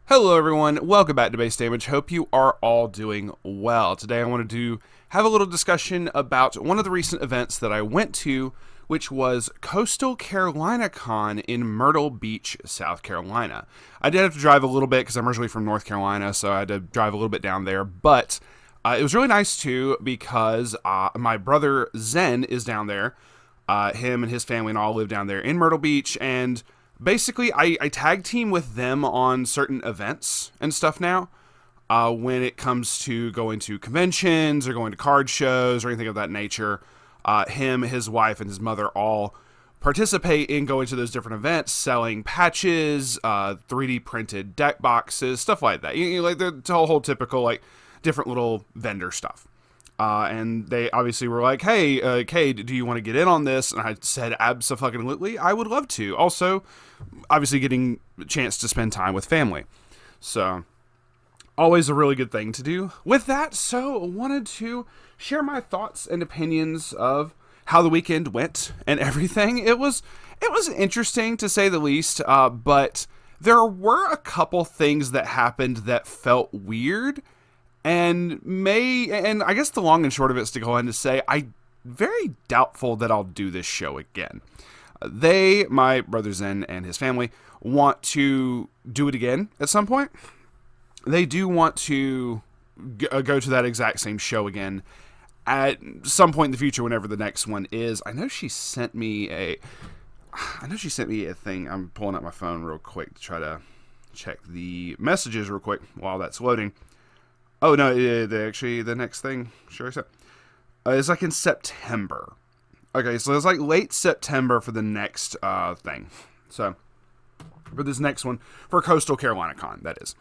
Hello everyone, welcome back to Base Damage. Hope you are all doing well. Today I wanted to have a little discussion about one of the recent events that I went to, which was Coastal Carolina Con in Myrtle Beach, South Carolina. I did have to drive a little bit because I'm originally from North Carolina, so I had to drive a little bit down there, but it was really nice too because my brother Zen is down there. Him and his family and all live down there in Myrtle Beach, and basically, I tag team with them on certain events and stuff now. When it comes to going to conventions or going to card shows or anything of that nature, him, his wife, and his mother all participate in going to those different events, selling patches, 3D printed deck boxes, stuff like that. Like the whole typical like different little vendor stuff. And they obviously were like, hey, Kade, do you want to get in on this? And I said, abso-fucking-lutely, I would love to. Also, obviously getting a chance to spend time with family. So, always a really good thing to do. With that, so wanted to share my thoughts and opinions of how the weekend went and everything. It was interesting to say the least, but there were a couple things that happened that felt weird. And I guess the long and short of it is to go ahead and say, I'm very doubtful that I'll do this show again. My brother Zen and his family, want to do it again at some point. They do want to go to that exact same show again at some point in the future, whenever the next one is. I know she sent me a thing. I'm pulling up my phone real quick to try to check the messages real quick while that's loading. Oh, no, actually, the next thing, sure, is like in September. Okay, so it's like late September for the next thing. So, for this next one, for Coastal Carolina Con, that is.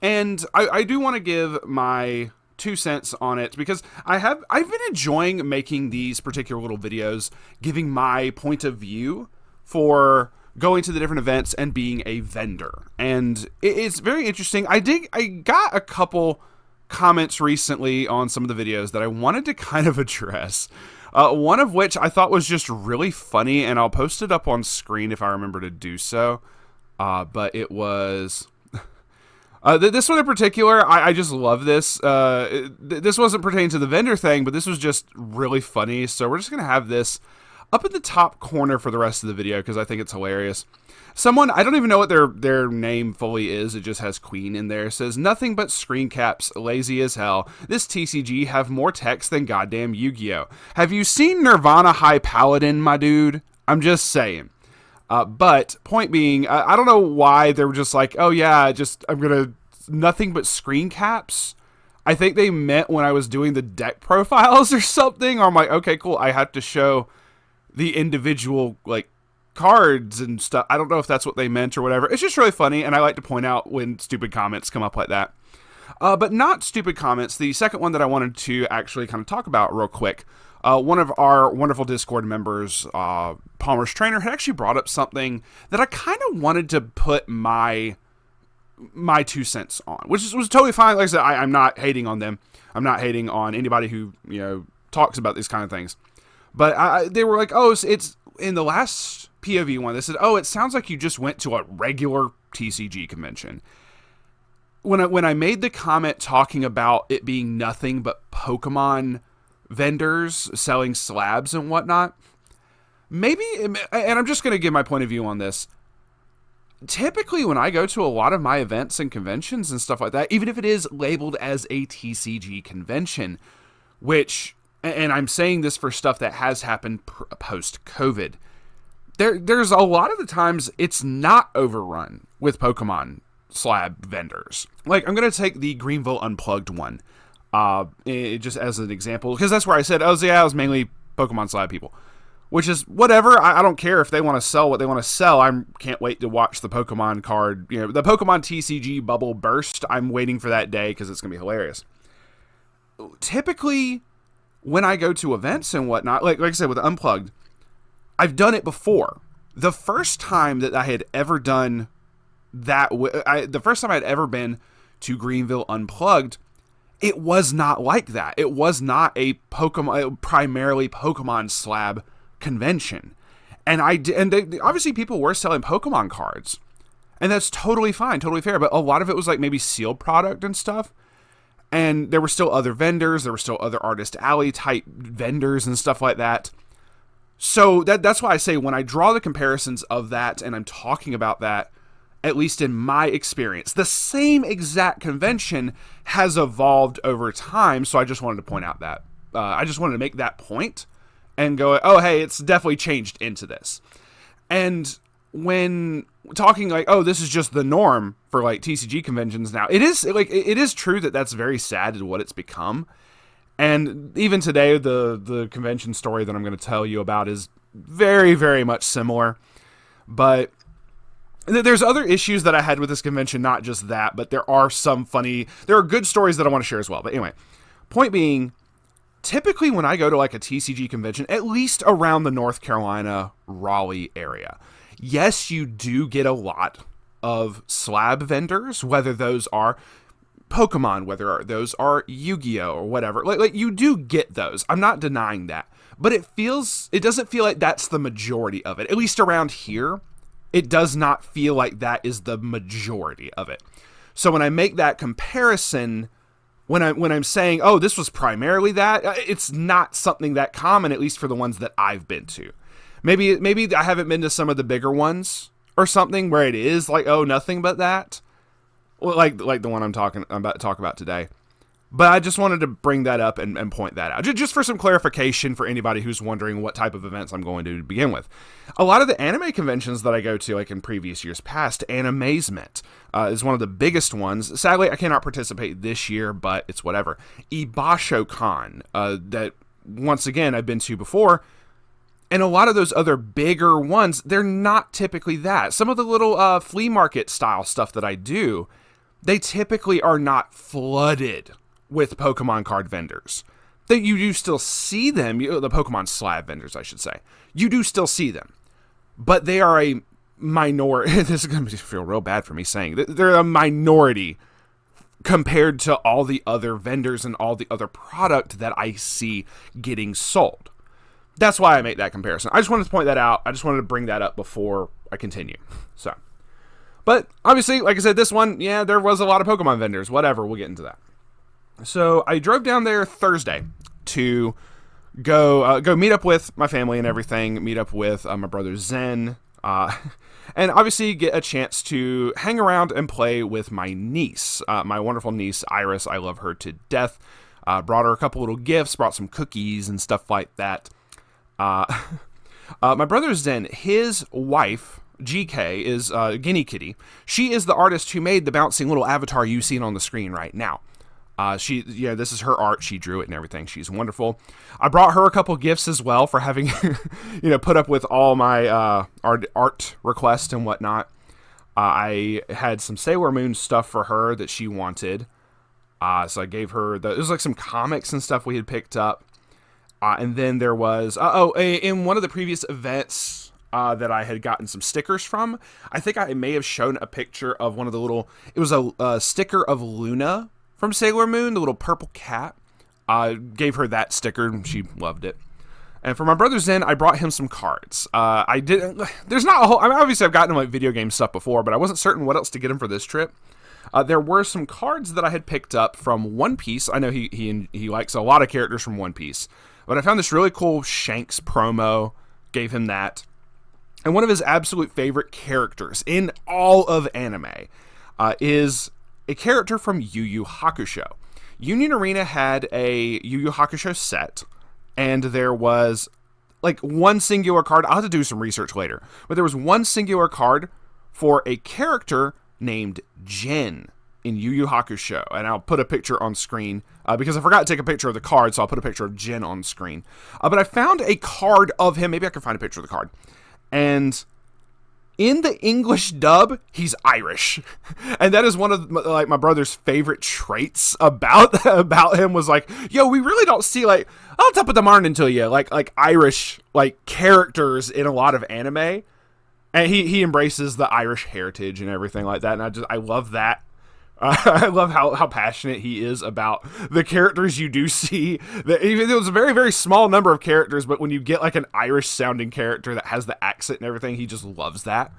And I do want to give my 2 cents on it, because I've been enjoying making these particular little videos, giving my point of view for going to the different events and being a vendor. And it's very interesting. I got a couple comments recently on some of the videos that I wanted to kind of address. One of which I thought was just really funny, and I'll post it up on screen if I remember to do so. But it was this one in particular. I just love this. This wasn't pertaining to the vendor thing, but this was just really funny. So we're just gonna have this up in the top corner for the rest of the video because I think it's hilarious. Someone, I don't even know what their name fully is, it just has Queen in there, says, nothing but screen caps, lazy as hell. This TCG have more text than goddamn Yu-Gi-Oh! Have you seen Nirvana High Paladin, my dude? I'm just saying. But, point being, I don't know why they were just like, oh yeah, nothing but screen caps. I think they meant when I was doing the deck profiles or something, or I'm like, okay, cool, I have to show the individual, like, cards and stuff. I don't know if that's what they meant or whatever. It's just really funny, and I like to point out when stupid comments come up like that. But not stupid comments. The second one that I wanted to actually kind of talk about real quick, one of our wonderful Discord members, Palmer's Trainer, had actually brought up something that I kind of wanted to put my 2 cents on, which was totally fine. Like I said, I'm not hating on them. I'm not hating on anybody who, talks about these kind of things. But they were like, oh, it's in the last PoV one, they said, oh, it sounds like you just went to a regular TCG convention. When I made the comment talking about it being nothing but Pokemon vendors selling slabs and whatnot, maybe, and I'm just going to give my point of view on this, typically when I go to a lot of my events and conventions and stuff like that, even if it is labeled as a TCG convention, which, and I'm saying this for stuff that has happened post-COVID, there's a lot of the times it's not overrun with Pokemon slab vendors. Like, I'm going to take the Greenville Unplugged one, just as an example, because that's where I said, I was mainly Pokemon slab people, which is whatever. I don't care if they want to sell what they want to sell. I can't wait to watch the Pokemon card, the Pokemon TCG bubble burst. I'm waiting for that day because it's going to be hilarious. Typically, when I go to events and whatnot, like I said, with Unplugged, I've done it before. The first time that I had ever done that, the first time I'd ever been to Greenville Unplugged, it was not like that. It was not a primarily Pokemon slab convention. And obviously people were selling Pokemon cards. And that's totally fine, totally fair. But a lot of it was like maybe sealed product and stuff. And there were still other vendors. There were still other Artist Alley type vendors and stuff like that. So that's why I say when I draw the comparisons of that and I'm talking about that, at least in my experience, the same exact convention has evolved over time. So I just wanted to point out that. I just wanted to make that point and go, oh, hey, it's definitely changed into this. And when talking like, oh, this is just the norm for like TCG conventions now, it is true that that's very sad to what it's become. And even today, the convention story that I'm going to tell you about is very, very much similar. But there's other issues that I had with this convention, not just that, but there are good stories that I want to share as well. But anyway, point being, typically when I go to like a TCG convention, at least around the North Carolina, Raleigh area, yes, you do get a lot of slab vendors, whether those are Pokemon, whether those are Yu-Gi-Oh or whatever. Like you do get those. I'm not denying that. But it doesn't feel like that's the majority of it. At least around here, it does not feel like that is the majority of it. So when I make that comparison, when I'm saying, oh, this was primarily that, it's not something that common, at least for the ones that I've been to. Maybe I haven't been to some of the bigger ones or something where it is like, oh, nothing but that. Well, like the one I'm about to talk about today. But I just wanted to bring that up and point that out. Just for some clarification for anybody who's wondering what type of events I'm going to begin with. A lot of the anime conventions that I go to, like in previous years past, Animazement is one of the biggest ones. Sadly, I cannot participate this year, but it's whatever. Ibashokan, that once again I've been to before. And a lot of those other bigger ones, they're not typically that. Some of the little flea market style stuff that I do, they typically are not flooded with Pokemon card vendors. That you do still see them, the Pokemon slab vendors, I should say. You do still see them. But they are a minority. This is going to feel real bad for me saying that. They're a minority compared to all the other vendors and all the other product that I see getting sold. That's why I make that comparison. I just wanted to point that out. I just wanted to bring that up before I continue. So, but obviously, like I said, this one, yeah, there was a lot of Pokemon vendors. Whatever, we'll get into that. So I drove down there Thursday to go meet up with my family and everything. Meet up with my brother Zen, and obviously get a chance to hang around and play with my niece, my wonderful niece Iris. I love her to death. Brought her a couple little gifts. Brought some cookies and stuff like that. My brother Zen, his wife, GK, is Guinea Kitty. She is the artist who made the bouncing little avatar you see on the screen right now. This is her art. She drew it and everything. She's wonderful. I brought her a couple gifts as well for having, put up with all my art requests and whatnot. I had some Sailor Moon stuff for her that she wanted. So I gave her it was like some comics and stuff we had picked up. And then there was, in one of the previous events that I had gotten some stickers from, I think I may have shown a picture of one of the it was a sticker of Luna from Sailor Moon, the little purple cat. Gave her that sticker and she loved it. And for my brother Zen, I brought him some cards. There's not a whole, obviously I've gotten him like video game stuff before, but I wasn't certain what else to get him for this trip. There were some cards that I had picked up from One Piece. I know he likes a lot of characters from One Piece. But I found this really cool Shanks promo, gave him that. And one of his absolute favorite characters in all of anime is a character from Yu Yu Hakusho. Union Arena had a Yu Yu Hakusho set, and there was like one singular card. I'll have to do some research later. But there was one singular card for a character named Jin in Yu Yu Hakusho, and I'll put a picture on screen because I forgot to take a picture of the card, so I'll put a picture of Jin on screen. But I found a card of him. Maybe I can find a picture of the card. And in the English dub, he's Irish, and that is one of my brother's favorite traits about him. Was like, yo, we really don't see like I'll top of the morning until you like Irish like characters in a lot of anime, and he embraces the Irish heritage and everything like that. And I love that. I love how passionate he is about the characters you do see. It was a very, very small number of characters, but when you get like an Irish sounding character that has the accent and everything, he just loves that.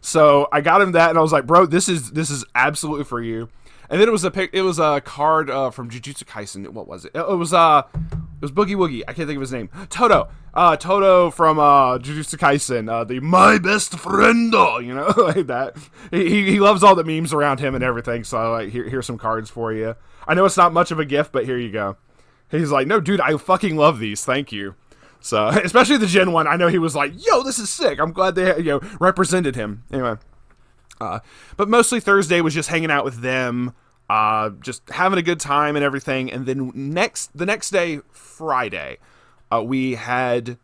So I got him that, and I was like, bro, this is absolutely for you. And then it was a card from Jujutsu Kaisen. What was it? It was Boogie Woogie. I can't think of his name. Toto. Toto from Jujutsu Kaisen. The my best friend. Like that. He loves all the memes around him and everything. So I like here's some cards for you. I know it's not much of a gift, but here you go. He's like, no, dude, I fucking love these. Thank you. So, especially the Gen 1, I know he was like, yo, this is sick. I'm glad they, represented him. Anyway. But mostly Thursday was just hanging out with them, just having a good time and everything. And then the next day, Friday, we had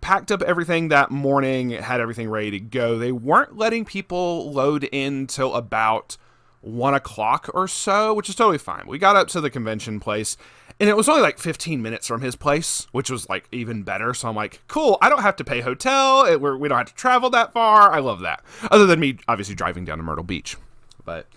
packed up everything that morning, had everything ready to go. They weren't letting people load in till about 1 o'clock or so, which is totally fine. We got up to the convention place, and it was only like 15 minutes from his place, which was like even better. So I'm like, cool, I don't have to pay hotel. We don't have to travel that far. I love that. Other than me obviously driving down to Myrtle Beach. But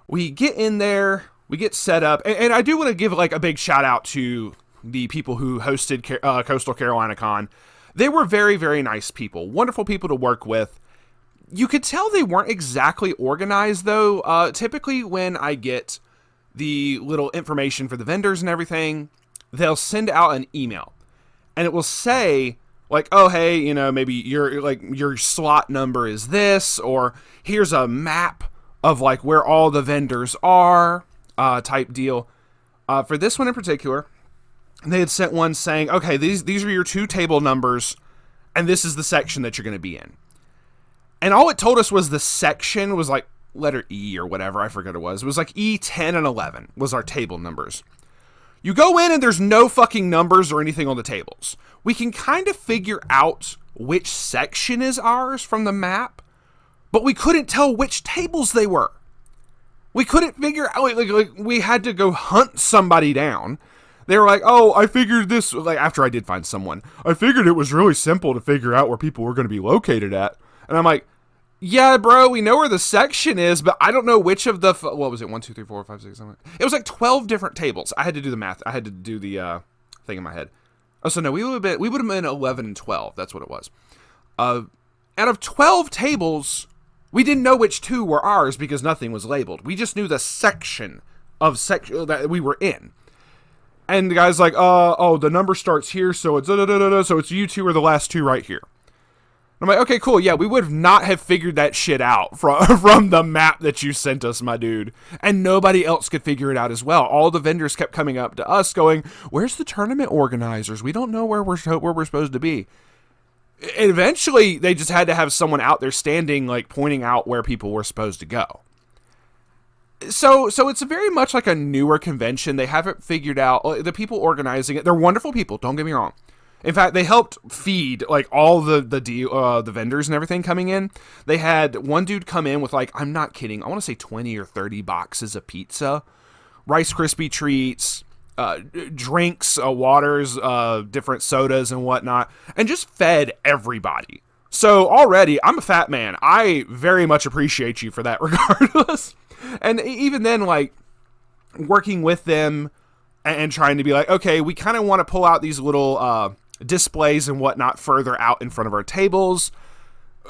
we get in there, we get set up, and I do want to give like a big shout out to the people who hosted Coastal Carolina Con. They were very, very nice people, wonderful people to work with. You could tell they weren't exactly organized, though. Typically, when I get the little information for the vendors and everything, they'll send out an email. And it will say, like, oh, hey, maybe your slot number is this, or here's a map of, like, where all the vendors are, type deal. For this one in particular, they had sent one saying, okay, these are your 2 table numbers, and this is the section that you're going to be in. And all it told us was the section was like letter E or whatever. I forget what it was. It was like E, 10, and 11 was our table numbers. You go in and there's no fucking numbers or anything on the tables. We can kind of figure out which section is ours from the map, but we couldn't tell which tables they were. We couldn't figure out, like we had to go hunt somebody down. They were like, oh, I figured this, like after I did find someone, I figured it was really simple to figure out where people were going to be located at. And I'm like, yeah, bro, we know where the section is, but I don't know which of the, what was it, 1, 2, 3, 4, 5, 6, 7, 8. It was like 12 different tables. I had to do the math. I had to do the thing in my head. Oh, so no, we would have been 11 and 12. That's what it was. Out of 12 tables, we didn't know which 2 were ours because nothing was labeled. We just knew the section that we were in. And the guy's like, oh, the number starts here, so it's so it's you 2 are the last 2 right here. I'm like, okay, cool. Yeah, we would not have figured that shit out from the map that you sent us, my dude. And nobody else could figure it out as well. All the vendors kept coming up to us going, where's the tournament organizers? We don't know where we're supposed to be. And eventually, they just had to have someone out there standing, like, pointing out where people were supposed to go. So it's very much like a newer convention. They haven't figured out, the people organizing it, they're wonderful people, don't get me wrong. In fact, they helped feed like all the vendors and everything coming in. They had one dude come in with like, I'm not kidding, I want to say 20 or 30 boxes of pizza, Rice Krispie treats, drinks, waters, different sodas and whatnot, and just fed everybody. So already, I'm a fat man. I very much appreciate you for that regardless. And even then, like, working with them and trying to be like, okay, we kind of want to pull out these little displays and whatnot further out in front of our tables.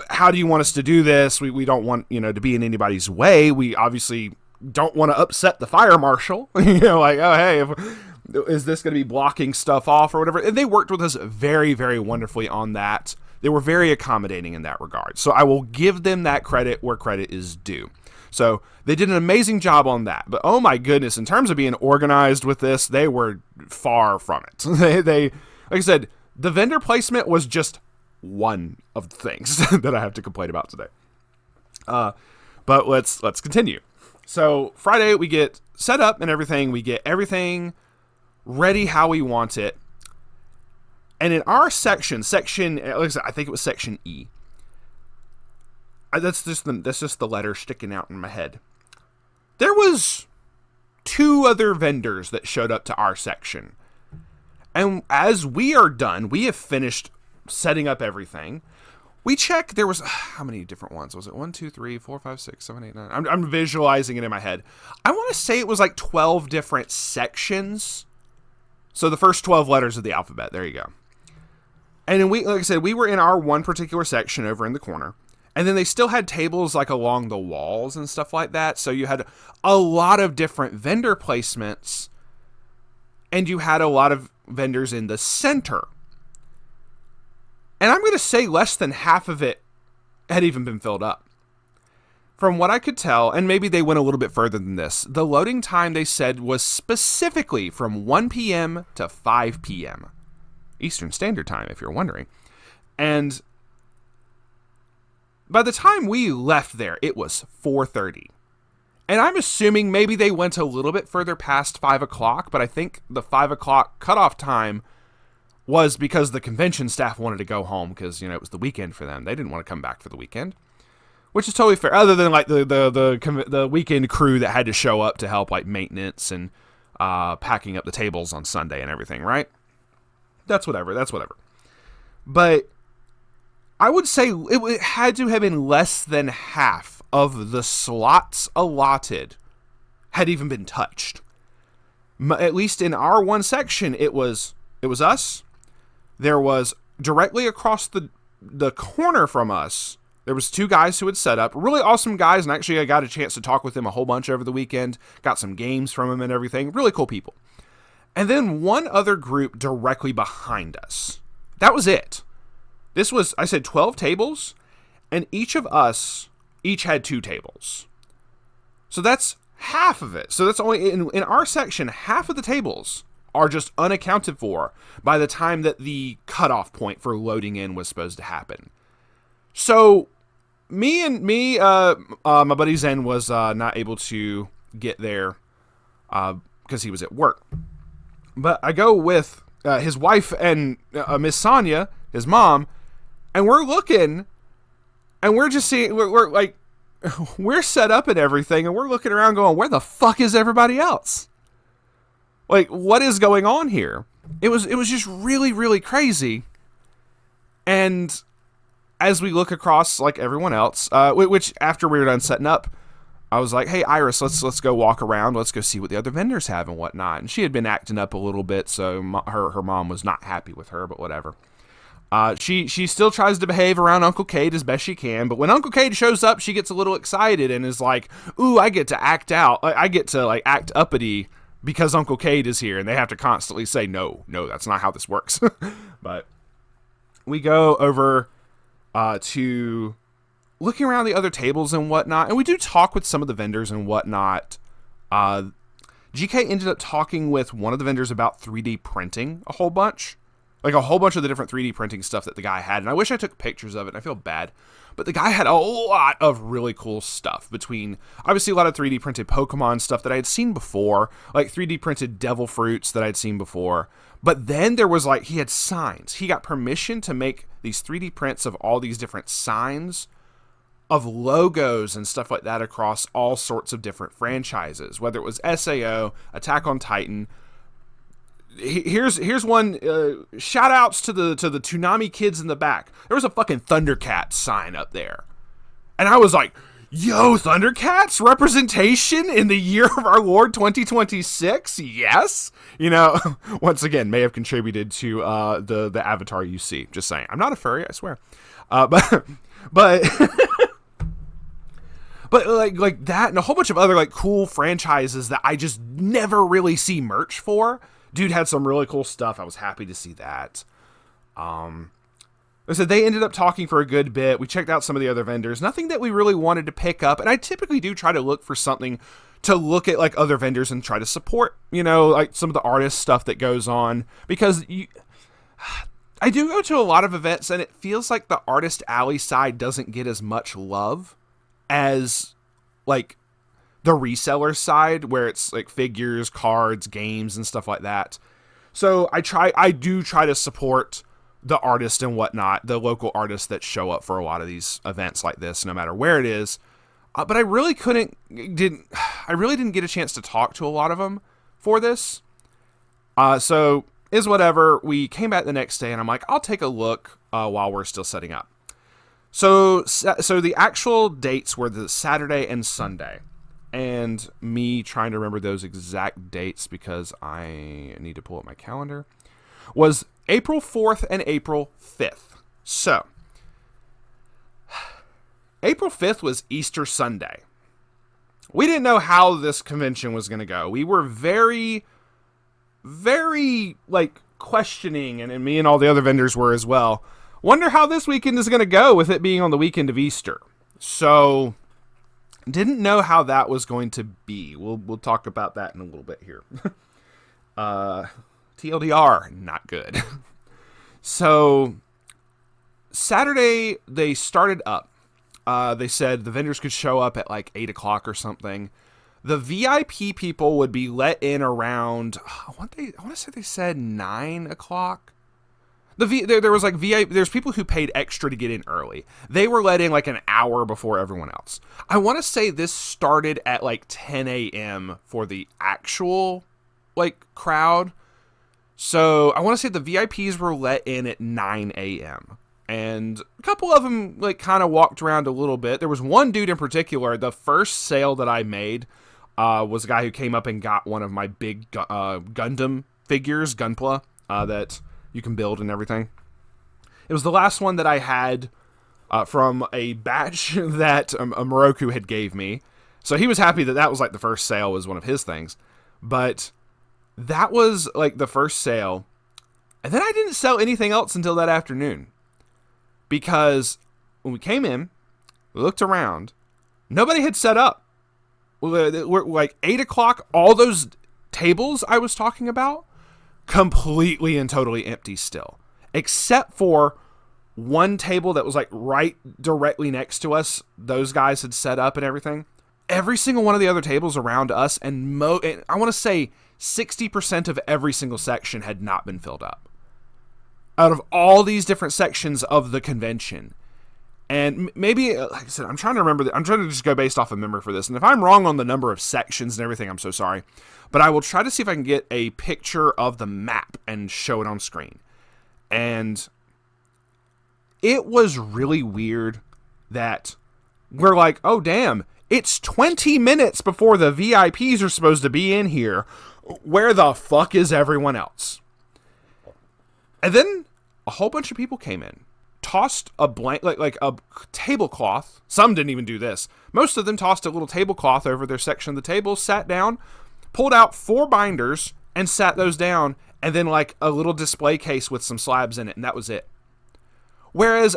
How do you want us to do this? We don't want, to be in anybody's way. We obviously don't want to upset the fire marshal. Like, oh, hey, is this going to be blocking stuff off or whatever? And they worked with us very, very wonderfully on that. They were very accommodating in that regard. So I will give them that credit where credit is due. So they did an amazing job on that. But oh my goodness, in terms of being organized with this, they were far from it. They like I said, the vendor placement was just one of the things that I have to complain about today. But let's continue. So Friday we get set up and everything. We get everything ready how we want it. And in our section, like I said, I think it was section E. That's just the letter sticking out in my head. There was 2 other vendors that showed up to our section. And as we are done, we have finished setting up everything. We check, there was, how many different ones? Was it 1, 2, 3, 4, 5, 6, 7, 8, 9? I'm visualizing it in my head. I want to say it was like 12 different sections. So the first 12 letters of the alphabet. There you go. And then like I said, we were in our one particular section over in the corner. And then they still had tables like along the walls and stuff like that. So you had a lot of different vendor placements, and you had a lot of vendors in the center. And I'm going to say less than half of it had even been filled up. From what I could tell, and maybe they went a little bit further than this, the loading time they said was specifically from 1 p.m. to 5 p.m. Eastern Standard Time, if you're wondering. And by the time we left there, it was 4:30. And I'm assuming maybe they went a little bit further past 5 o'clock, but I think the 5 o'clock cutoff time was because the convention staff wanted to go home because, it was the weekend for them. They didn't want to come back for the weekend, which is totally fair, other than like the weekend crew that had to show up to help like maintenance and packing up the tables on Sunday and everything, right? That's whatever. But I would say it had to have been less than half of the slots allotted had even been touched. At least in our one section, it was us. There was directly across the corner from us, there was 2 guys who had set up. Really awesome guys, and actually I got a chance to talk with them a whole bunch over the weekend. Got some games from them and everything. Really cool people. And then one other group directly behind us. That was it. This was, I said 12 tables, and each of us had 2 tables. So that's half of it. So that's only, in our section, half of the tables are just unaccounted for by the time that the cutoff point for loading in was supposed to happen. So my buddy Zen was not able to get there because he was at work. But I go with his wife and Miss Sonia, his mom, and we're looking, and we're just seeing, we're like, we're set up and everything, and we're looking around going, where the fuck is everybody else? Like, what is going on here? It was just really, really crazy. And as we look across, like everyone else, which after we were done setting up, I was like, hey, Iris, let's go walk around. Let's go see what the other vendors have and whatnot. And she had been acting up a little bit, so her mom was not happy with her, but whatever. She still tries to behave around Uncle Kade as best she can, but when Uncle Kade shows up, she gets a little excited and is like, ooh, I get to act out. I get to like act uppity because Uncle Kade is here, and they have to constantly say, no, that's not how this works. But we go over to looking around the other tables and whatnot, and we do talk with some of the vendors and whatnot. GK ended up talking with one of the vendors about 3D printing a whole bunch. Like a whole bunch of the different 3D printing stuff that the guy had, and I wish I took pictures of it, and I feel bad. But the guy had a lot of really cool stuff between, obviously, a lot of 3D printed Pokemon stuff that I had seen before, like 3D printed devil fruits that I'd seen before. But then there was like, he had signs. He got permission to make these 3D prints of all these different signs of logos and stuff like that across all sorts of different franchises, whether it was SAO, Attack on Titan. Here's one, shout outs to the Toonami kids in the back. There was a fucking Thundercats sign up there. And I was like, yo, Thundercats representation in the year of our Lord 2026? Yes. Once again, may have contributed to the avatar you see. Just saying. I'm not a furry, I swear. But but like that and a whole bunch of other like cool franchises that I just never really see merch for. Dude had some really cool stuff. I was happy to see that. So they ended up talking for a good bit. We checked out some of the other vendors. Nothing that we really wanted to pick up. And I typically do try to look for something to look at like other vendors and try to support, like some of the artist stuff that goes on. Because I do go to a lot of events and it feels like the artist alley side doesn't get as much love as like the reseller side, where it's like figures, cards, games, and stuff like that. So I do try to support the artist and whatnot, the local artists that show up for a lot of these events like this, no matter where it is. But I really didn't get a chance to talk to a lot of them for this. So is whatever. We came back the next day and I'm like, I'll take a look while we're still setting up. So the actual dates were the Saturday and Sunday. And me trying to remember those exact dates because I need to pull up my calendar, was April 4th and April 5th. So, April 5th was Easter Sunday. We didn't know how this convention was going to go. We were very, very, questioning, and me and all the other vendors were as well. Wonder how this weekend is going to go with it being on the weekend of Easter. So, didn't know how that was going to be. We'll talk about that in a little bit here. TLDR, not good. So, Saturday, they started up. They said the vendors could show up at 8 o'clock or something. The VIP people would be let in around, I want to say they said 9 o'clock. There was VIP, there's people who paid extra to get in early. They were let in an hour before everyone else. I want to say this started at 10 a.m. for the actual crowd. So I want to say the VIPs were let in at 9 a.m. And a couple of them kind of walked around a little bit. There was one dude in particular, the first sale that I made was a guy who came up and got one of my big Gundam figures, Gunpla, that you can build and everything. It was the last one that I had from a batch that a Moroku had gave me. So he was happy that was the first sale was one of his things. But that was the first sale. And then I didn't sell anything else until that afternoon. Because when we came in, we looked around, nobody had set up. We're 8 o'clock, all those tables I was talking about, completely and totally empty still. Except for one table that was right directly next to us. Those guys had set up and everything. Every single one of the other tables around us, and I want to say 60% of every single section had not been filled up. Out of all these different sections of the convention. And maybe, like I said, I'm trying to remember. I'm trying to just go based off of memory for this. And if I'm wrong on the number of sections and everything, I'm so sorry. But I will try to see if I can get a picture of the map and show it on screen. And it was really weird that we're oh, damn, it's 20 minutes before the VIPs are supposed to be in here. Where the fuck is everyone else? And then a whole bunch of people came in, tossed a a tablecloth. Some didn't even do this. Most of them tossed a little tablecloth over their section of the table, sat down, pulled out 4 binders, and sat those down, and then a little display case with some slabs in it, and that was it. Whereas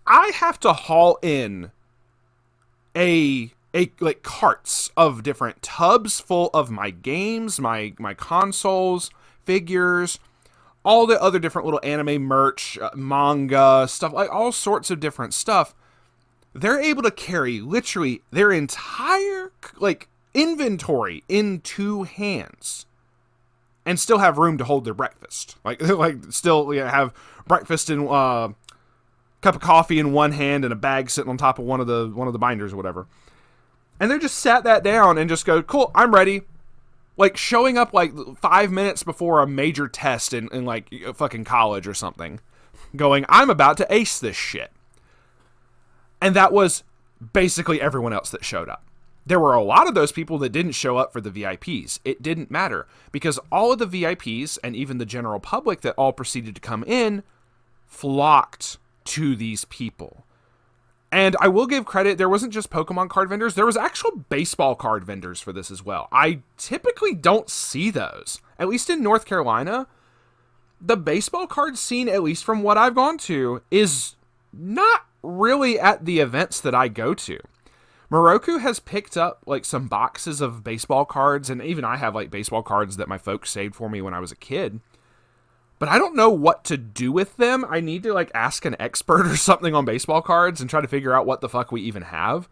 I have to haul in carts of different tubs full of my games, my consoles, figures, all the other different little anime merch, manga, stuff, all sorts of different stuff. They're able to carry literally their entire, inventory in 2 hands and still have room to hold their breakfast. Still have breakfast in cup of coffee in one hand and a bag sitting on top of one of the binders or whatever. And they just sat that down and just go, cool, I'm ready. Showing up 5 minutes before a major test in fucking college or something. Going, I'm about to ace this shit. And that was basically everyone else that showed up. There were a lot of those people that didn't show up for the VIPs. It didn't matter. Because all of the VIPs and even the general public that all proceeded to come in flocked to these people. And I will give credit, there wasn't just Pokemon card vendors, there was actual baseball card vendors for this as well. I typically don't see those. At least in North Carolina, the baseball card scene, at least from what I've gone to, is not really at the events that I go to. Moroku has picked up some boxes of baseball cards, and even I have baseball cards that my folks saved for me when I was a kid. But I don't know what to do with them. I need to ask an expert or something on baseball cards and try to figure out what the fuck we even have.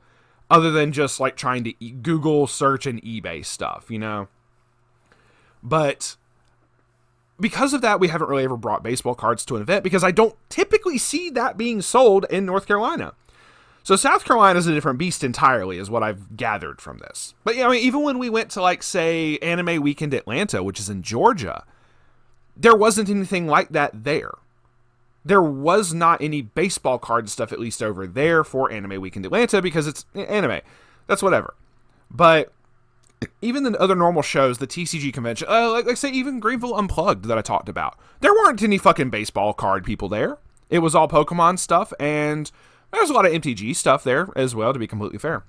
Other than just trying to Google search and eBay stuff, But because of that, we haven't really ever brought baseball cards to an event because I don't typically see that being sold in North Carolina. So South Carolina is a different beast entirely is what I've gathered from this. But even when we went to say Anime Weekend Atlanta, which is in Georgia, there wasn't anything like that there. There was not any baseball card stuff, at least over there, for Anime Weekend Atlanta, because it's anime. That's whatever. But even the other normal shows, the TCG convention, say even Greenville Unplugged that I talked about, there weren't any fucking baseball card people there. It was all Pokemon stuff, and There's a lot of MTG stuff there as well, to be completely fair.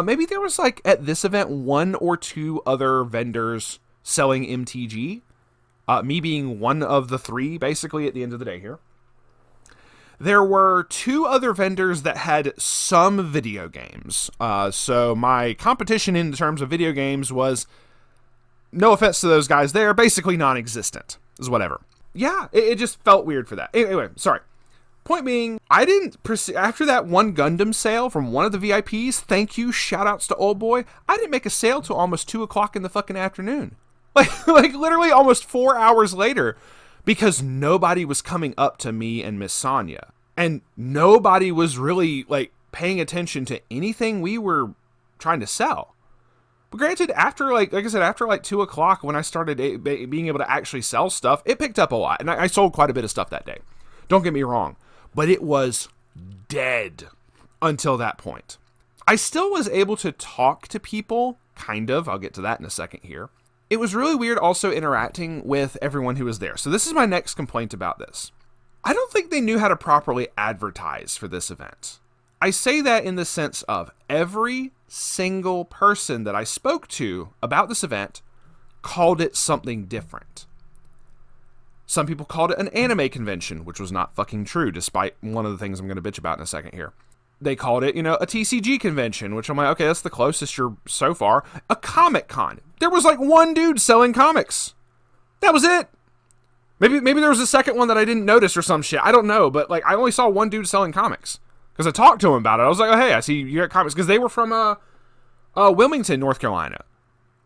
Maybe there was, like, at this event, 1 or 2 other vendors selling MTG. Me being one of the 3, basically, at the end of the day here. There were 2 other vendors that had some video games. So my competition in terms of video games was, no offense to those guys there, basically non-existent. Is whatever. Yeah, it just felt weird for that. Anyway, sorry. Point being, I didn't after that one Gundam sale from one of the VIPs, thank you, shoutouts to old boy, I didn't make a sale till almost 2 o'clock in the fucking afternoon. Like literally almost 4 hours later, because nobody was coming up to me and Miss Sonia. And nobody was really, like, paying attention to anything we were trying to sell. But granted, after, like I said, after, 2 o'clock, when I started being able to actually sell stuff, it picked up a lot. And I sold quite a bit of stuff that day. Don't get me wrong. But it was dead until that point. I still was able to talk to people, kind of. I'll get to that in a second here. It was really weird also interacting with everyone who was there. So this is my next complaint about this. I don't think they knew how to properly advertise for this event. I say that in the sense of every single person that I spoke to about this event called it something different. Some people called it an anime convention, which was not fucking true, despite one of the things I'm going to bitch about in a second here. They called it, a TCG convention, which I'm like, okay, that's the closest you're so far. A Comic Con. There was, 1 dude selling comics. That was it. Maybe there was a second one that I didn't notice or some shit. I don't know, but, I only saw 1 dude selling comics. Because I talked to him about it. I was like, oh, hey, I see you got comics. Because they were from Wilmington, North Carolina.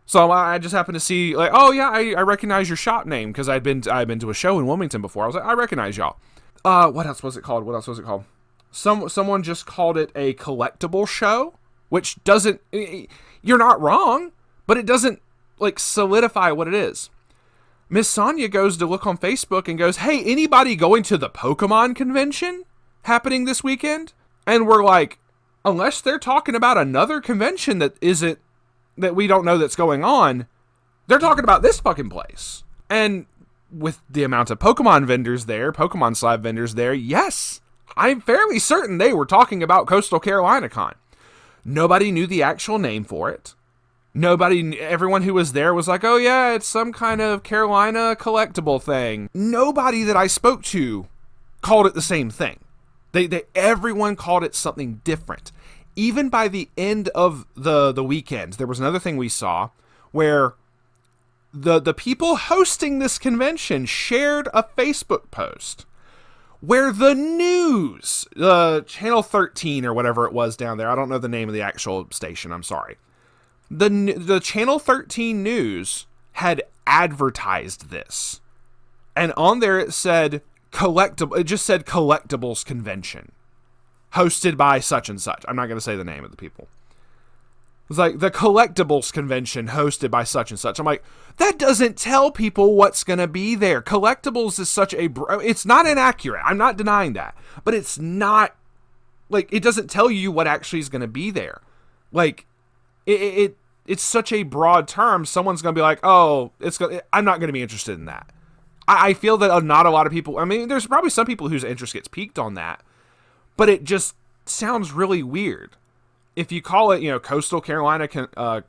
So I just happened to see, oh, yeah, I recognize your shop name. Because I'd been to a show in Wilmington before. I was like, I recognize y'all. What else was it called? Someone just called it a collectible show. Which doesn't... You're not wrong. But it doesn't, solidify what it is. Miss Sonia goes to look on Facebook and goes, hey, anybody going to the Pokemon convention happening this weekend? And we're like, unless they're talking about another convention that we don't know that's going on, they're talking about this fucking place. And with the amount of Pokemon vendors there, Pokemon slab vendors there, yes, I'm fairly certain they were talking about Coastal Carolina Con. Nobody knew the actual name for it. Everyone who was there was like, oh yeah, it's some kind of Carolina collectible thing. Nobody that I spoke to called it the same thing. Everyone called it something different. Even by the end of the weekend, there was another thing we saw where the people hosting this convention shared a Facebook post where the news, Channel 13 or whatever it was down there, I don't know the name of the actual station, I'm sorry. The Channel 13 news had advertised this. And on there it said it just said collectibles convention hosted by such and such. I'm not going to say the name of the people. It was like the collectibles convention hosted by such and such. I'm like, that doesn't tell people what's going to be there. Collectibles is it's not inaccurate. I'm not denying that, but it's not it doesn't tell you what actually is going to be there. It's such a broad term. Someone's going to be like, oh, I'm not going to be interested in that. I feel that not a lot of people, there's probably some people whose interest gets piqued on that, but it just sounds really weird. If you call it, Coastal Carolina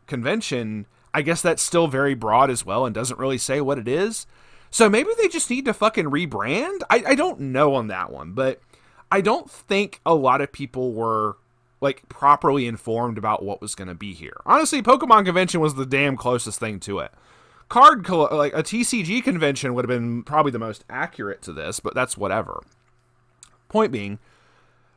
Convention, I guess that's still very broad as well and doesn't really say what it is. So maybe they just need to fucking rebrand? I don't know on that one, but I don't think a lot of people were properly informed about what was going to be here. Honestly, Pokemon Convention was the damn closest thing to it. A TCG convention would have been probably the most accurate to this, but that's whatever. Point being,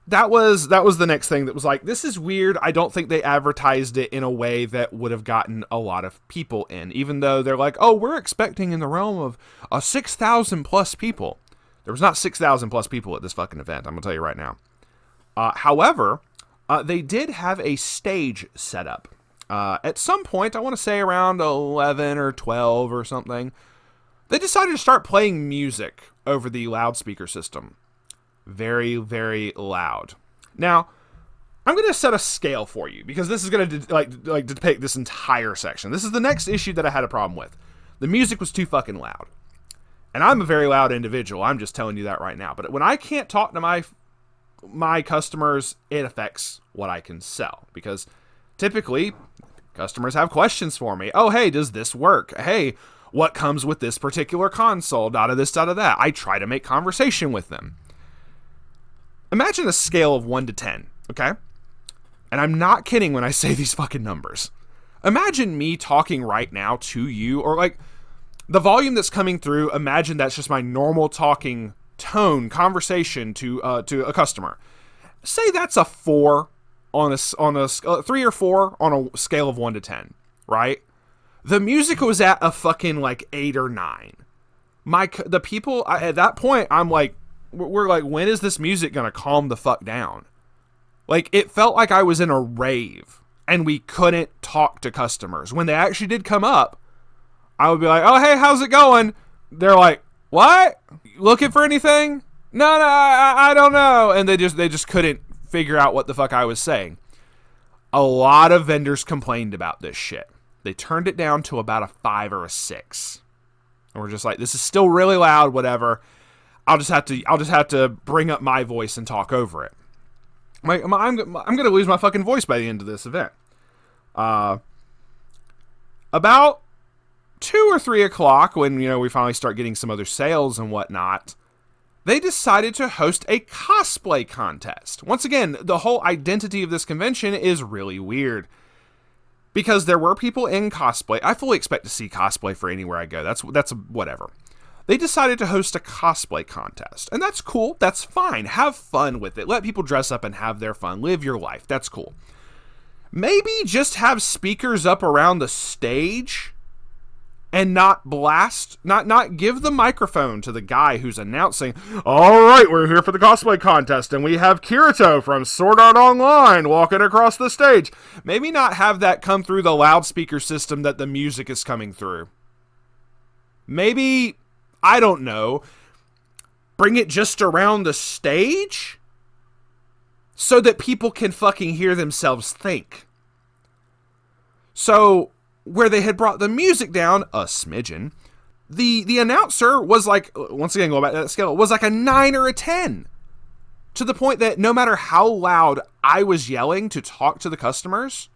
that was the next thing that was this is weird. I don't think they advertised it in a way that would have gotten a lot of people in, even though they're oh, we're expecting in the realm of 6,000 plus people. There was not 6,000 plus people at this fucking event. I'm going to tell you right now. However, they did have a stage set up. At some point, I want to say around 11 or 12 or something, they decided to start playing music over the loudspeaker system. Very, very loud. Now, I'm going to set a scale for you because this is going to depict this entire section. This is the next issue that I had a problem with. The music was too fucking loud. And I'm a very loud individual. I'm just telling you that right now. But when I can't talk to my my customers, it affects what I can sell, because typically customers have questions for me. Oh, hey, does this work? Hey, what comes with this particular console? Dot of this, dot of that. I try to make conversation with them. Imagine a scale of 1 to 10, okay? And I'm not kidding when I say these fucking numbers. Imagine me talking right now to you, or like the volume that's coming through, imagine that's just my normal talking tone, conversation to a customer. Say that's a 4 on a 3 or 4 on a scale of 1 to 10, right? The music was at a fucking like 8 or 9. The people at that point, I'm like, we're like, when is this music gonna calm the fuck down? Like, it felt like I was in a rave and we couldn't talk to customers. When they actually did come up, I would be like, oh, hey, how's it going? They're like, what? Looking for anything? No, I don't know. And they just couldn't figure out what the fuck I was saying. A lot of vendors complained about this shit. They turned it down to about a 5 or a 6. And we're just like, this is still really loud, whatever. I'll just have to bring up my voice and talk over it. I'm going to lose my fucking voice by the end of this event. About 2 or 3 o'clock, when we finally start getting some other sales and whatnot, they decided to host a cosplay contest. Once again, the whole identity of this convention is really weird, because there were people in cosplay. I fully expect to see cosplay for anywhere I go. That's whatever. They decided to host a cosplay contest, and that's cool. That's fine. Have fun with it. Let people dress up and have their fun. Live your life. That's cool. Maybe just have speakers up around the stage and not give the microphone to the guy who's announcing, all right, we're here for the cosplay contest, and we have Kirito from Sword Art Online walking across the stage. Maybe not have that come through the loudspeaker system that the music is coming through. Maybe, I don't know, bring it just around the stage so that people can fucking hear themselves think. So, where they had brought the music down a smidgen, the announcer was like, once again, going back to that scale, was like a 9 or a 10. To the point that no matter how loud I was yelling to talk to the customers,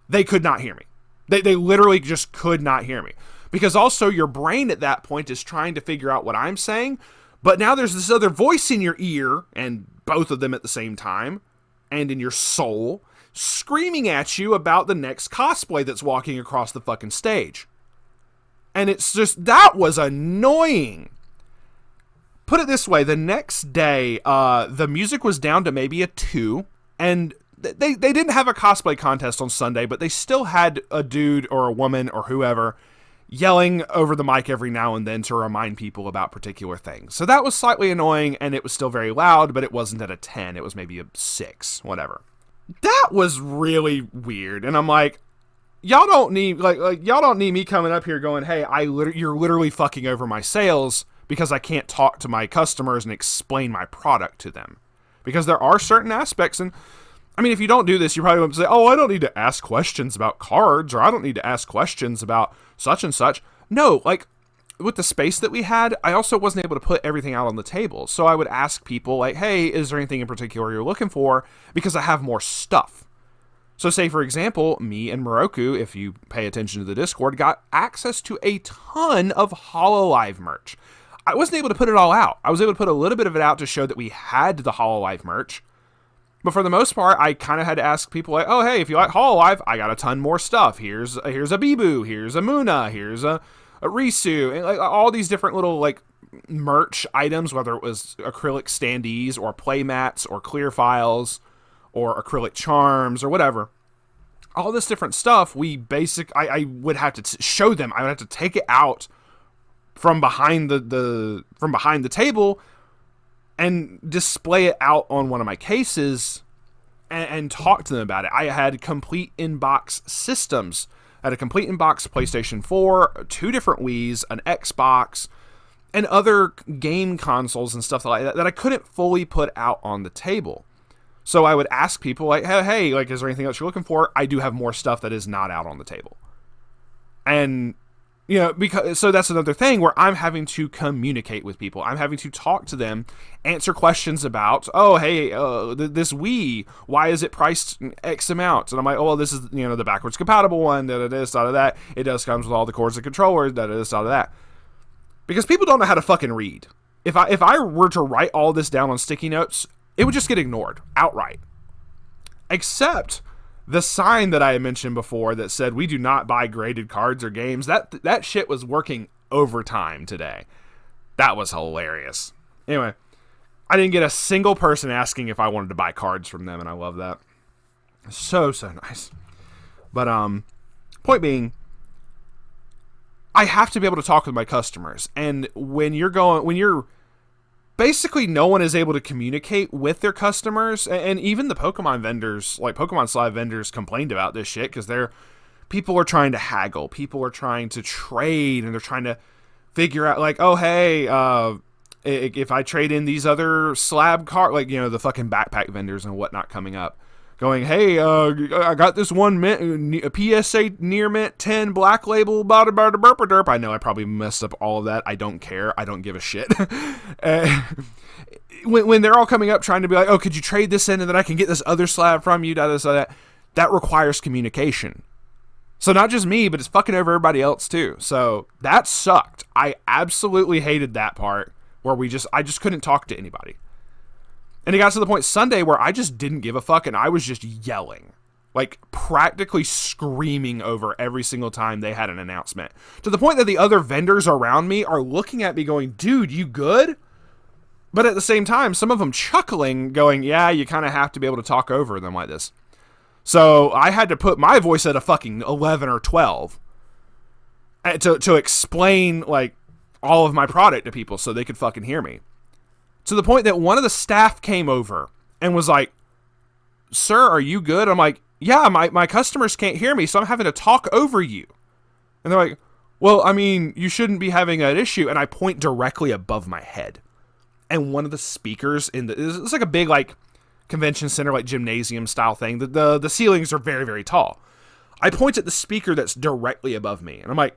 they could not hear me. They literally just could not hear me. Because also your brain at that point is trying to figure out what I'm saying, but now there's this other voice in your ear, and both of them at the same time, and in your soul, screaming at you about the next cosplay that's walking across the fucking stage. And it's just, that was annoying. Put it this way, the next day, the music was down to maybe a 2, and they didn't have a cosplay contest on Sunday, but they still had a dude or a woman or whoever yelling over the mic every now and then to remind people about particular things. So that was slightly annoying, and it was still very loud, but it wasn't at a 10. It was maybe a 6, whatever. That was really weird. And I'm like, y'all don't need y'all don't need me coming up here going, hey, you're literally fucking over my sales because I can't talk to my customers and explain my product to them. Because there are certain aspects, and I mean, if you don't do this, you probably won't say, oh, I don't need to ask questions about cards, or I don't need to ask questions about such and such. No, like, with the space that we had, I also wasn't able to put everything out on the table. So I would ask people, like, hey, is there anything in particular you're looking for? Because I have more stuff. So say, for example, me and Moroku, if you pay attention to the Discord, got access to a ton of HoloLive merch. I wasn't able to put it all out. I was able to put a little bit of it out to show that we had the HoloLive merch. But for the most part, I kind of had to ask people like, oh, hey, if you like HoloLive, I got a ton more stuff. Here's a Bibu, here's a Muna, here's a Risu, and like all these different little like merch items, whether it was acrylic standees or play mats or clear files or acrylic charms or whatever. All this different stuff, I would have to show them. I would have to take it out from behind the table and display it out on one of my cases and talk to them about it. I had complete in-box systems. I had a complete in-box PlayStation 4, 2 different Wiis, an Xbox, and other game consoles and stuff like that I couldn't fully put out on the table. So I would ask people like, hey, like, is there anything else you're looking for? I do have more stuff that is not out on the table. And You know, because so that's another thing where I'm having to communicate with people. I'm having to talk to them, answer questions about, oh, hey, this Wii, why is it priced X amount? And I'm like, oh, well, this is, you know, the backwards compatible one, this, out of that. It does comes with all the cords and controllers, this, out of that. Because people don't know how to fucking read. If I were to write all this down on sticky notes, it would just get ignored outright. Except the sign that I mentioned before that said we do not buy graded cards or games, that shit was working overtime today. That was hilarious. Anyway, I didn't get a single person asking if I wanted to buy cards from them, and I love that. So nice. But point being, I have to be able to talk with my customers, and when you're basically no one is able to communicate with their customers, and even the Pokemon vendors, like Pokemon Slide vendors, complained about this shit because people are trying to haggle, people are trying to trade, and they're trying to figure out like, oh hey, if I trade in these other slab card, like, you know, the fucking backpack vendors and whatnot coming up, going, hey, I got this one a PSA near mint 10 black label derp. I know I probably messed up all of that. I don't care. I don't give a shit. When they're all coming up trying to be like, oh, could you trade this in and then I can get this other slab from you, that requires communication. So not just me, but it's fucking over everybody else too. So that sucked. I absolutely hated that part where I just couldn't talk to anybody. And it got to the point Sunday where I just didn't give a fuck and I was just yelling. Like, practically screaming over every single time they had an announcement. To the point that the other vendors around me are looking at me going, dude, you good? But at the same time, some of them chuckling, going, yeah, you kind of have to be able to talk over them like this. So I had to put my voice at a fucking 11 or 12 to explain, like, all of my product to people so they could fucking hear me. To the point that one of the staff came over and was like, sir, are you good? I'm like, yeah, my customers can't hear me, so I'm having to talk over you. And they're like, well, I mean, you shouldn't be having that issue. And I point directly above my head. And one of the speakers it's like a big, like, convention center, like, gymnasium style thing. The ceilings are very, very tall. I point at the speaker that's directly above me. And I'm like,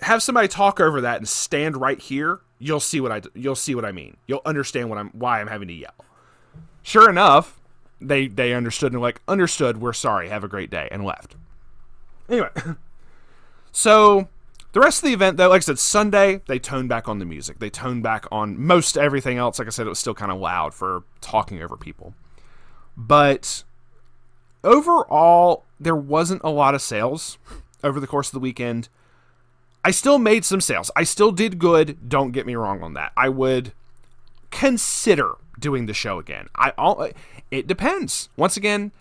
have somebody talk over that and stand right here. You'll see what I mean. You'll understand why I'm having to yell. Sure enough, they understood and were like, understood, we're sorry, have a great day, and left. Anyway, so the rest of the event, though, like I said, Sunday, they toned back on the music. They toned back on most everything else. Like I said, it was still kind of loud for talking over people. But overall, there wasn't a lot of sales over the course of the weekend. I still made some sales. I still did good. Don't get me wrong on that. I would consider doing the show again. It depends. Once again,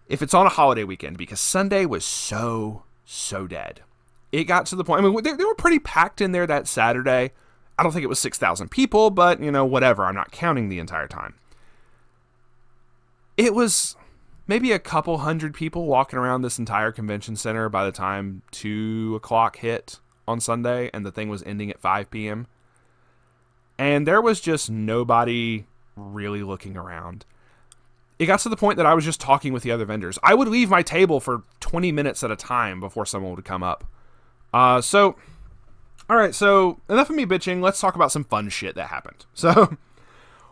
if it's on a holiday weekend, because Sunday was so dead. It got to the point, I mean, they were pretty packed in there that Saturday. I don't think it was 6,000 people, but, you know, whatever. I'm not counting the entire time. It was maybe a couple hundred people walking around this entire convention center by the time 2 o'clock hit on Sunday and the thing was ending at 5 p.m. And there was just nobody really looking around. It got to the point that I was just talking with the other vendors. I would leave my table for 20 minutes at a time before someone would come up. All right, so enough of me bitching. Let's talk about some fun shit that happened. So,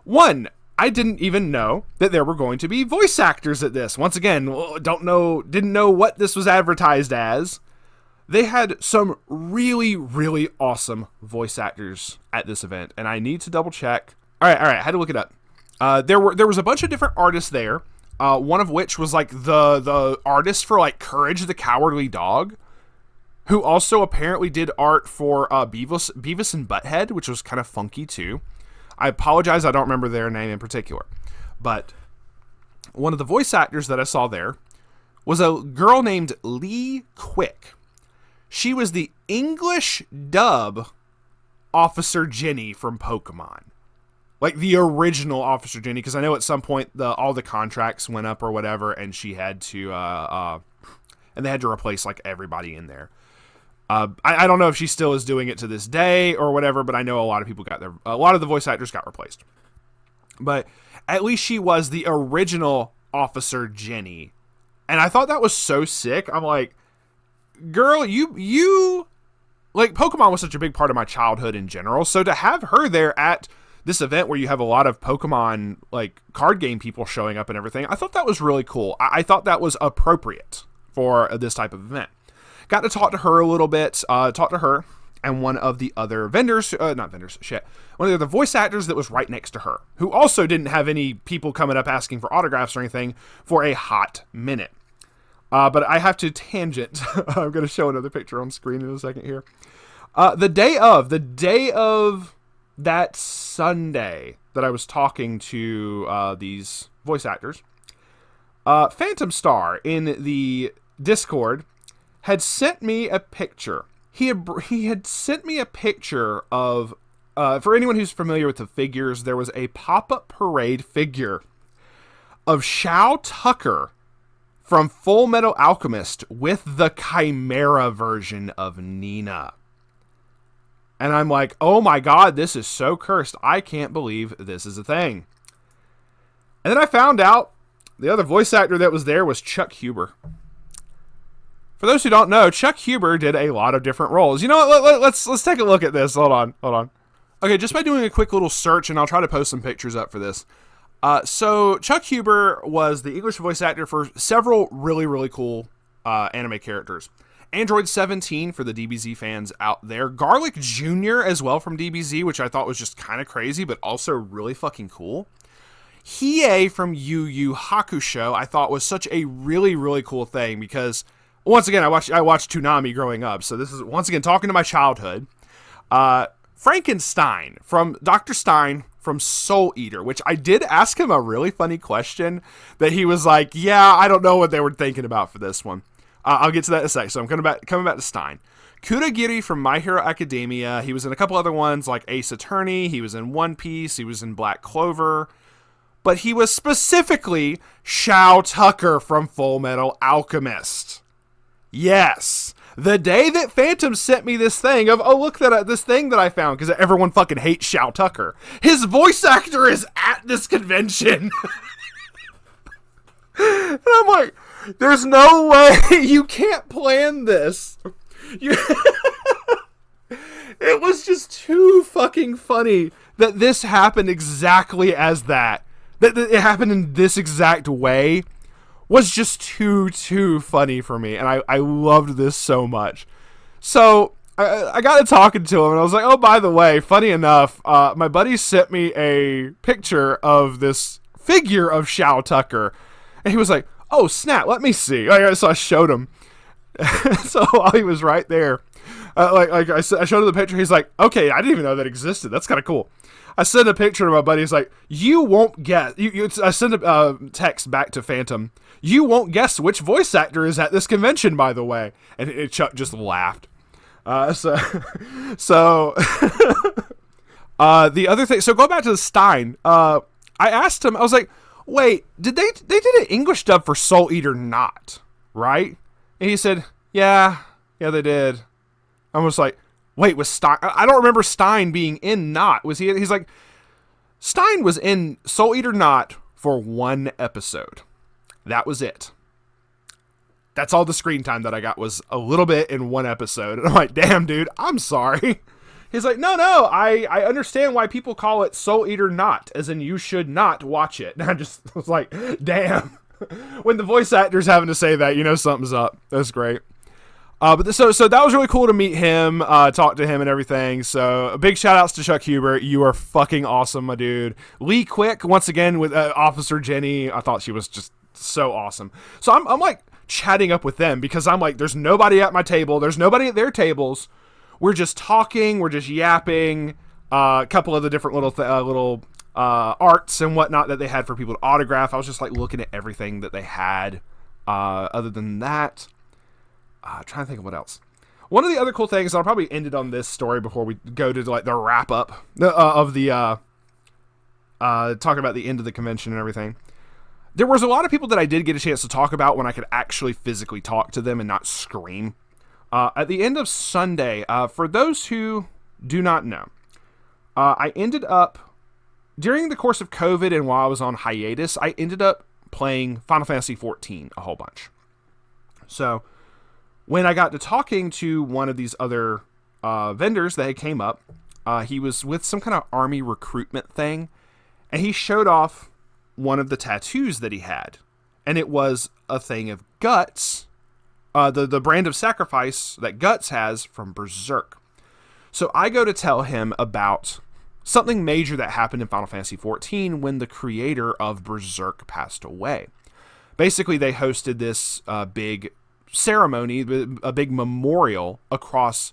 one, I didn't even know that there were going to be voice actors at this. Once again, didn't know what this was advertised as. They had some really, really awesome voice actors at this event, and I need to double check. All right, I had to look it up. There was a bunch of different artists there. One of which was like the artist for like Courage the Cowardly Dog, who also apparently did art for Beavis and Butthead, which was kind of funky too. I apologize, I don't remember their name in particular. But one of the voice actors that I saw there was a girl named Lee Quick. She was the English dub Officer Jenny from Pokemon. Like the original Officer Jenny, because I know at some point all the contracts went up or whatever, and she had to, and they had to replace like everybody in there. I don't know if she still is doing it to this day or whatever, but I know a lot of people a lot of the voice actors got replaced. But at least she was the original Officer Jenny. And I thought that was so sick. I'm like, girl, you like, Pokemon was such a big part of my childhood in general. So to have her there at this event where you have a lot of Pokemon, like, card game people showing up and everything, I thought that was really cool. I thought that was appropriate for this type of event. Got to talk to her a little bit, talk to her and one of the other vendors, one of the other voice actors that was right next to her, who also didn't have any people coming up asking for autographs or anything for a hot minute. But I have to tangent. I'm going to show another picture on screen in a second here. The day of that Sunday that I was talking to these voice actors, Phantom Star in the Discord had sent me a picture. He had sent me a picture of, for anyone who's familiar with the figures, there was a pop-up parade figure of Shao Tucker from Full Metal Alchemist with the Chimera version of Nina. And I'm like, oh my god, this is so cursed. I can't believe this is a thing. And then I found out the other voice actor that was there was Chuck Huber. For those who don't know, Chuck Huber did a lot of different roles. You know what? Let's take a look at this. Hold on. Okay, just by doing a quick little search, and I'll try to post some pictures up for this. So Chuck Huber was the English voice actor for several really, really cool anime characters. Android 17 for the DBZ fans out there. Garlic Jr. as well from DBZ, which I thought was just kind of crazy, but also really fucking cool. Hiei from Yu Yu Hakusho I thought was such a really, really cool thing because, once again, I watched Toonami growing up, so this is, once again, talking to my childhood. Frankenstein from Dr. Stein from Soul Eater, which I did ask him a really funny question that he was like, yeah, I don't know what they were thinking about for this one. I'll get to that in a sec. So I'm coming back to Stein. Kurogiri from My Hero Academia. He was in a couple other ones like Ace Attorney. He was in One Piece. He was in Black Clover. But he was specifically Shao Tucker from Full Metal Alchemist. Yes. The day that Phantom sent me this thing of, oh, look, this thing that I found, because everyone fucking hates Shao Tucker. His voice actor is at this convention. And I'm like, there's no way you can't plan this. It was just too fucking funny that this happened exactly as that. That it happened in this exact way was just too funny for me. And I loved this so much. So I got to talking to him and I was like, oh, by the way, funny enough, my buddy sent me a picture of this figure of Shao Tucker. And he was like, oh, snap, let me see. So I showed him. So while he was right there, I showed him the picture. He's like, okay, I didn't even know that existed. That's kind of cool. I sent a picture to my buddy. He's like, you won't guess. I sent a text back to Phantom. You won't guess which voice actor is at this convention, by the way. And Chuck just laughed. The other thing, so go back to the Stein. I asked him, I was like, wait, they did an English dub for Soul Eater not, right? And he said, yeah, they did. I was like, wait, was Stein, I don't remember Stein being in Not. Was he? He's like, Stein was in Soul Eater Not for one episode. That was it. That's all the screen time that I got was a little bit in one episode. And I'm like, damn, dude, I'm sorry. He's like, no, I understand why people call it Soul Eater Not, as in you should not watch it. And I just was like, damn. When the voice actor's having to say that, you know something's up. That's great. But so that was really cool to meet him, talk to him and everything. So big shout outs to Chuck Huber. You are fucking awesome, my dude. Lee Quick, once again, with Officer Jenny. I thought she was just so awesome. So I'm like chatting up with them because I'm like, there's nobody at my table. There's nobody at their tables. We're just talking. We're just yapping. A couple of the different little arts and whatnot that they had for people to autograph. I was just like looking at everything that they had. Other than that, trying to think of what else. One of the other cool things, I'll probably end it on this story before we go to like the wrap up of the talking about the end of the convention and everything. There was a lot of people that I did get a chance to talk about when I could actually physically talk to them and not scream. At the end of Sunday, for those who do not know, I ended up, during the course of COVID and while I was on hiatus, I ended up playing Final Fantasy XIV a whole bunch. So, When I got to talking to one of these other vendors that had came up, he was with some kind of army recruitment thing, and he showed off one of the tattoos that he had, and it was a thing of Guts, the brand of sacrifice that Guts has from Berserk. So I go to tell him about something major that happened in Final Fantasy XIV when the creator of Berserk passed away. Basically, they hosted this big ceremony, a big memorial across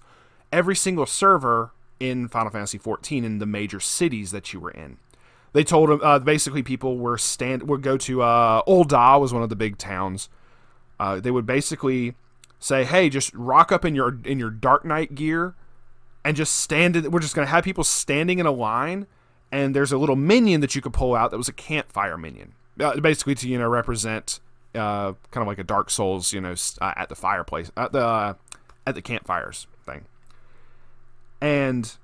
every single server in Final Fantasy XIV in the major cities that you were in. They told him basically people would go to Ul'dah was one of the big towns. They would basically say, "Hey, just rock up in your Dark Knight gear and just stand. We're just going to have people standing in a line, and there's a little minion that you could pull out that was a campfire minion, basically to represent kind of like a Dark Souls, at the fireplace at the campfires thing." And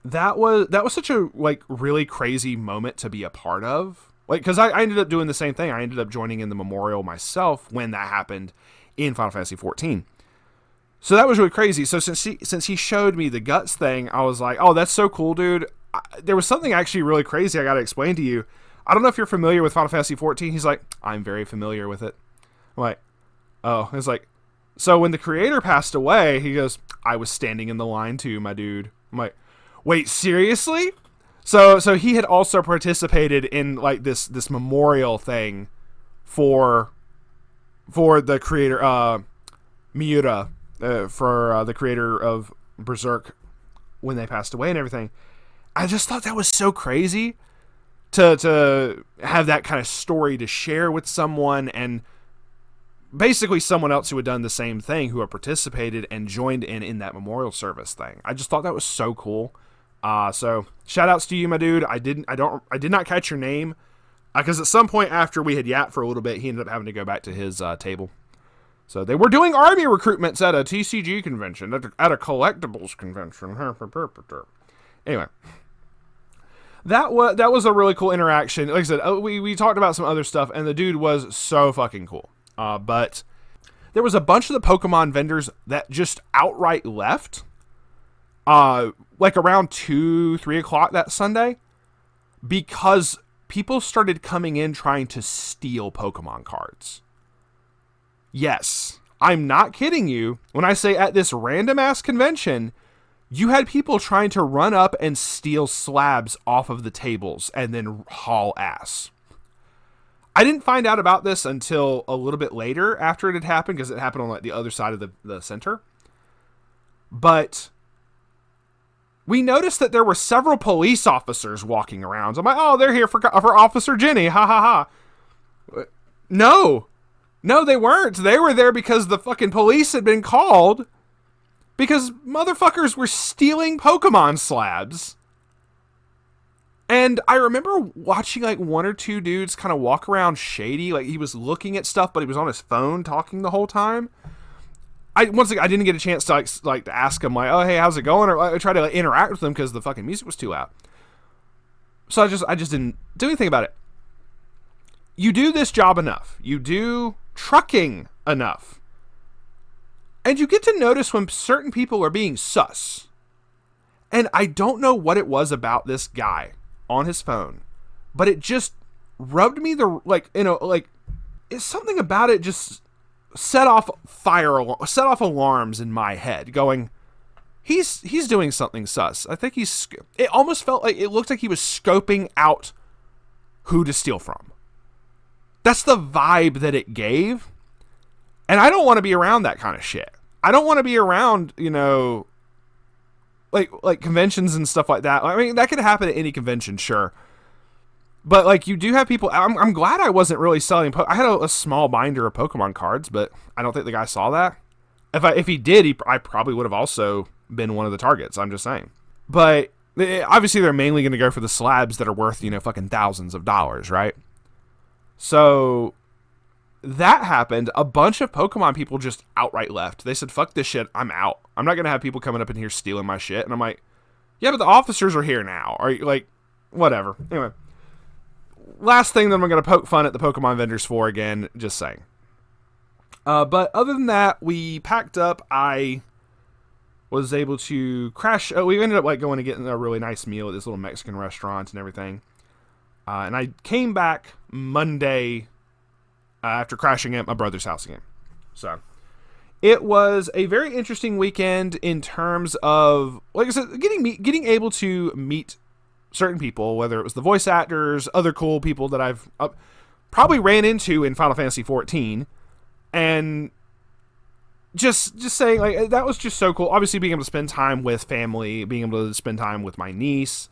that was such a really crazy moment to be a part of. Because I ended up doing the same thing. I ended up joining in the memorial myself when that happened in Final Fantasy XIV. So that was really crazy. So since he showed me the Guts thing, I was like, oh, that's so cool, dude. There was something actually really crazy I got to explain to you. I don't know if you're familiar with Final Fantasy XIV. He's like, I'm very familiar with it. I'm like, oh. It's like, so when the creator passed away, he goes, I was standing in the line too, my dude. I'm like, wait, seriously? So he had also participated in this memorial thing for the creator, Miura, for the creator of Berserk when they passed away and everything. I just thought that was so crazy to have that kind of story to share with someone, and basically someone else who had done the same thing, who had participated and joined in that memorial service thing. I just thought that was so cool. So shout outs to you, my dude. I did not catch your name, because at some point after we had yapped for a little bit, he ended up having to go back to his table. So they were doing army recruitments at a TCG convention, at a collectibles convention. Anyway, that was a really cool interaction. Like I said, we talked about some other stuff, and the dude was so fucking cool. But there was a bunch of the Pokemon vendors that just outright left, around 2-3 o'clock that Sunday, because people started coming in trying to steal Pokemon cards. Yes, I'm not kidding you when I say at this random ass convention, you had people trying to run up and steal slabs off of the tables and then haul ass. I didn't find out about this until a little bit later after it had happened, because it happened on the other side of the center. But we noticed that there were several police officers walking around. So I'm like, oh, they're here for Officer Jenny. Ha ha ha. No, they weren't. They were there because the fucking police had been called because motherfuckers were stealing Pokemon slabs. And I remember watching one or two dudes kind of walk around shady. He was looking at stuff, but he was on his phone talking the whole time. I didn't get a chance to to ask him oh, hey, how's it going? Or I try to interact with him because the fucking music was too loud. So I just didn't do anything about it. You do this job enough. You do trucking enough. And you get to notice when certain people are being sus. And I don't know what it was about this guy on his phone, but it just rubbed me it's something about it just set off alarms in my head going, he's doing something sus. I think it almost felt like it looked like he was scoping out who to steal from. That's the vibe that it gave. And I don't want to be around that kind of shit. I don't want to be around, like conventions and stuff like that. I mean, that could happen at any convention, sure. But you do have people. I'm glad I wasn't really selling. I had a small binder of Pokemon cards, but I don't think the guy saw that. If he did, I probably would have also been one of the targets. I'm just saying. But obviously, they're mainly going to go for the slabs that are worth fucking thousands of dollars, right? So that happened. A bunch of Pokemon people just outright left. They said, fuck this shit, I'm out. I'm not going to have people coming up in here stealing my shit. And I'm like, yeah, but the officers are here now. Are you whatever. Anyway, last thing that I'm going to poke fun at the Pokemon vendors for again, just saying. But other than that, we packed up. I was able to crash. We ended up like going to get a really nice meal at this little Mexican restaurant and everything. And I came back Monday after crashing at my brother's house again. So it was a very interesting weekend in terms of, like I said, getting able to meet certain people, whether it was the voice actors, other cool people that I've probably ran into in Final Fantasy XIV, and just saying, like, that was just so cool. Obviously, being able to spend time with family, being able to spend time with my niece,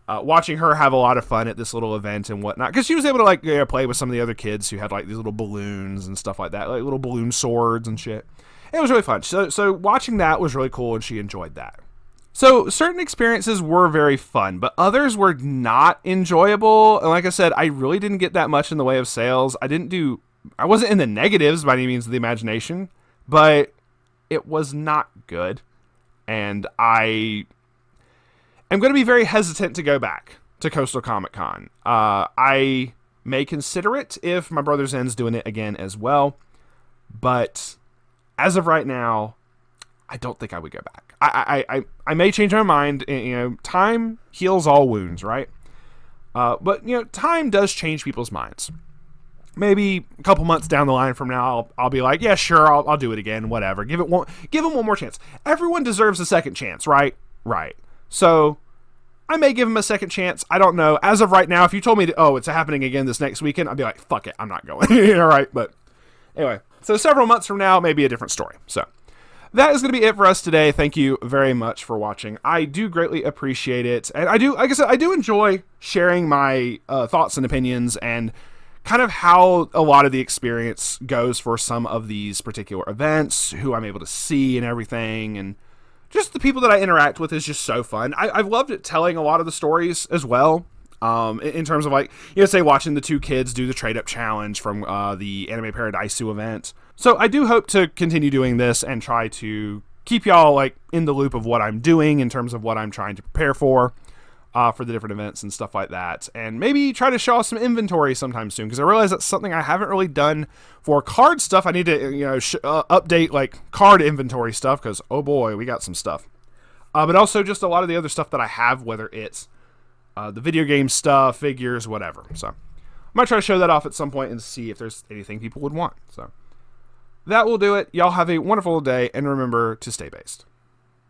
watching her have a lot of fun at this little event and whatnot, because she was able to like play with some of the other kids who had like these little balloons and stuff like that, like little balloon swords and shit. It was really fun. So watching that was really cool, and she enjoyed that. So certain experiences were very fun, but others were not enjoyable. And like I said, I really didn't get that much in the way of sales. I wasn't in the negatives by any means of the imagination, but it was not good. And I am going to be very hesitant to go back to Coastal Comic Con. I may consider it if my brother's end's doing it again as well. But as of right now, I don't think I would go back. I may change my mind. You know, time heals all wounds, right? But you know, time does change people's minds. Maybe a couple months down the line from now, I'll be like, yeah, sure, I'll do it again, whatever. Give them one more chance. Everyone deserves a second chance, right? Right. So I may give him a second chance. I don't know. As of right now, if you told me, it's happening again this next weekend, I'd be like, fuck it, I'm not going. All right. But anyway, so several months from now, maybe a different story. So that is going to be it for us today. Thank you very much for watching. I do greatly appreciate it. And I do, like I said, I do enjoy sharing my thoughts and opinions and kind of how a lot of the experience goes for some of these particular events, who I'm able to see and everything. And just the people that I interact with is just so fun. I've loved it telling a lot of the stories as well. In terms of like, you know, say watching the two kids do the trade up challenge from the Anime Paradiseu event. So I do hope to continue doing this and try to keep y'all like in the loop of what I'm doing in terms of what I'm trying to prepare for the different events and stuff like that. And maybe try to show off some inventory sometime soon, because I realize that's something I haven't really done for card stuff. I need to, update like card inventory stuff, because oh boy, we got some stuff. But also just a lot of the other stuff that I have, whether it's the video game stuff, figures, whatever. So I might try to show that off at some point and see if there's anything people would want. So that will do it. Y'all have a wonderful day, and remember to stay based.